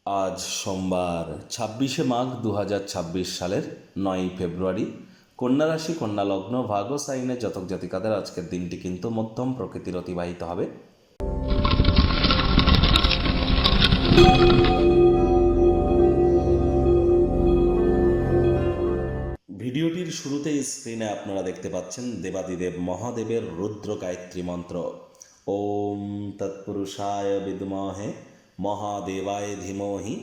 আজ সোমবার 26শে মাঘ 2026 সালের 9ই ফেব্রুয়ারি। কন্যা রাশি, কন্যা লগ্ন, ভাগ্য সাইনের জাতক জাতিকাদের আজকের দিনটি কিন্তু মধ্যম প্রকৃতির অতিবাহিত হবে। ভিডিওটির শুরুতেই স্ক্রিনে আপনারা দেখতে পাচ্ছেন দেবাদিদেব মহাদেবের রুদ্র গায়ত্রী মন্ত্র। ওম তৎপুরুষায় বিদ্মহে মহাদেবায় ধীমহি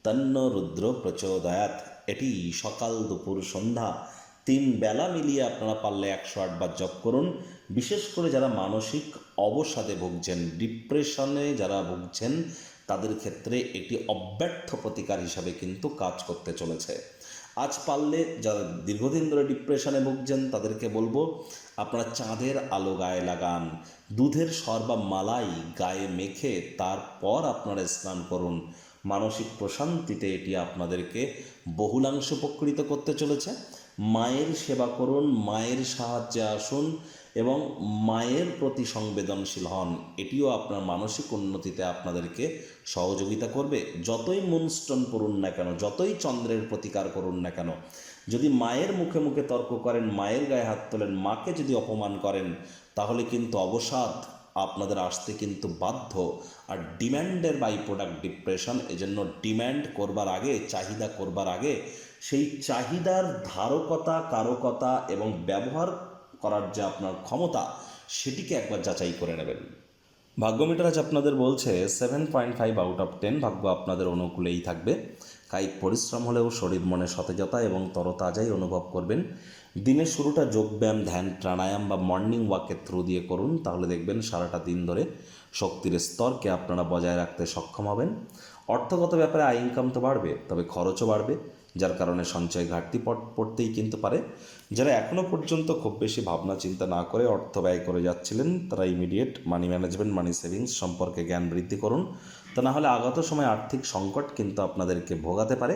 তন্ন রুদ্র প্রচোদয়াৎ। এটি সকাল, দুপুর, সন্ধ্যা 3 বেলা মিলিয়ে আপনারা পারলে 108 বার জপ করুন। বিশেষ করে যারা মানসিক অবসাদে ভুগছেন, ডিপ্রেশনে যারা ভুগছেন, তাদের ক্ষেত্রে এটি অব্যর্থ প্রতিকার হিসাবে কিন্তু কাজ করতে চলেছে। আজ পারলে যারা দীর্ঘদিন ধরে ডিপ্রেশনে ভুগছেন তাদেরকে বলবো, আপনারা চাঁদের আলো গায়ে লাগান, দুধের সর বা মালাই গায়ে মেখে তারপর আপনারা স্নান করুন। মানসিক প্রশান্তিতে এটি আপনাদেরকে বহুলাংশ উপকৃত করতে চলেছে। মায়ের সেবা করুন, মায়ের সাহায্যে আসুন এবং মায়ের প্রতি সংবেদনশীল হন। এটিও আপনার মানসিক উন্নতিতে আপনাদেরকে সহযোগিতা করবে। যতই মুনস্টোন পড়ুন না কেন, যতই চন্দ্রের প্রতিকার করুন না কেন, যদি মায়ের মুখে মুখে তর্ক করেন, মায়ের গায়ে হাত তোলেন, মাকে যদি অপমান করেন, তাহলে কিন্তু অবসাদ আপনাদের আসতে কিন্তু বাধ্য। আর ডিম্যান্ডের বাই প্রোডাক্ট ডিপ্রেশন। এজন্য ডিম্যান্ড করবার আগে, চাহিদা করবার আগে, সেই চাহিদার ধারকতা, কারকতা এবং ব্যবহার করার যে আপনার ক্ষমতা, সেটিকে একবার যাচাই করে নেবেন। ভাগ্যমিটার আজ আপনাদের বলছে 7.5 আউট অফ 10। ভাগ্য আপনাদের অনুকূলেই থাকবে। কায়িক পরিশ্রম হলেও শরীর মনে সতেজতা এবং তরতাজাই অনুভব করবেন। দিনের শুরুটা যোগব্যায়াম, ধ্যান, প্রাণায়াম বা মর্নিং ওয়াকের থ্রু দিয়ে করুন, তাহলে দেখবেন সারাটা দিন ধরে শক্তির স্তরকে আপনারা বজায় রাখতে সক্ষম হবেন। অর্থগত ব্যাপারে আয় ইনকাম তো বাড়বে, তবে খরচও বাড়বে, যার কারণে সঞ্চয় ঘাটতি পড়তেই কিন্তু পারে। যারা এখনও পর্যন্ত খুব বেশি ভাবনা চিন্তা না করে অর্থ ব্যয় করে যাচ্ছিলেন, তারা ইমিডিয়েট মানি ম্যানেজমেন্ট, মানি সেভিংস সম্পর্কে জ্ঞান বৃদ্ধি করুন। তা না হলে আগত সময় আর্থিক সংকট কিন্তু আপনাদেরকে ভোগাতে পারে।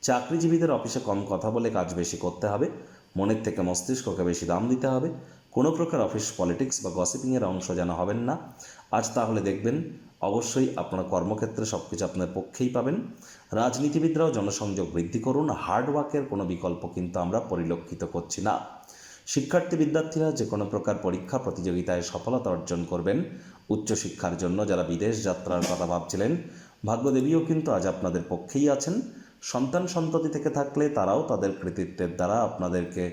চাকরিজীবীদের অফিসে কম কথা বলে কাজ বেশি করতে হবে। মনের থেকে মস্তিষ্ককে বেশি দাম দিতে হবে। কোনো প্রকার অফিস পলিটিক্স বা গসিপিংয়ের অংশ যেন হবেন না আজ, তাহলে দেখবেন অবশ্যই আপনার কর্মক্ষেত্রে সব কিছু আপনার পক্ষেই পাবেন। রাজনীতিবিদরাও জনসংযোগ বৃদ্ধি করুন। হার্ডওয়ার্কের কোনো বিকল্প কিন্তু আমরা পরিলক্ষিত করছি না। শিক্ষার্থী বিদ্যার্থীরা যে কোনো প্রকার পরীক্ষা প্রতিযোগিতায় সফলতা অর্জন করবেন। উচ্চশিক্ষার জন্য যারা বিদেশ যাত্রার কথা ভাবছিলেন, ভাগ্যদেবীও কিন্তু আজ আপনাদের পক্ষেই আছেন। সন্তান সন্ততি থেকে থাকলে তারাও তাদের কৃতিত্বের দ্বারা আপনাদেরকে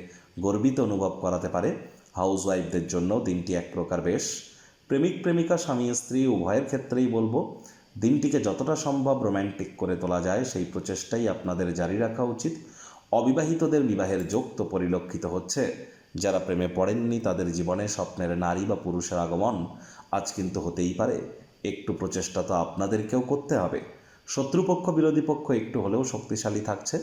গর্বিত অনুভব করাতে পারে। হাউসওয়াইফদের জন্য দিনটি এক প্রকার বেশ। প্রেমিক প্রেমিকা, স্বামী স্ত্রী উভয়ের ক্ষেত্রেই বলবো, দিনটিকে যতটা সম্ভব রোম্যান্টিক করে তোলা যায় সেই প্রচেষ্টাই আপনাদের জারি রাখা উচিত। অবিবাহিতদের বিবাহের যোগ তো পরিলক্ষিত হচ্ছে। যারা প্রেমে পড়েননি তাদের জীবনে স্বপ্নের নারী বা পুরুষের আগমন আজ কিন্তু হতেই পারে। একটু প্রচেষ্টা তো আপনাদেরকেও করতে হবে। শত্রুপক্ষ, বিরোধী পক্ষ একটু হলেও শক্তিশালী থাকছে।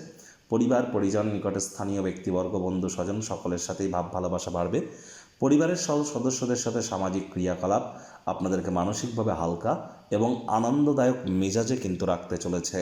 পরিবার, পরিজন, নিকটে স্থানীয় ব্যক্তিবর্গ, বন্ধু স্বজন সকলের সাথেই ভাব ভালোবাসা বাড়বে। পরিবারের সদস্যদের সাথে সামাজিক ক্রিয়াকলাপ আপনাদেরকে মানসিকভাবে হালকা এবং আনন্দদায়ক মেজাজে কিন্তু রাখতে চলেছে।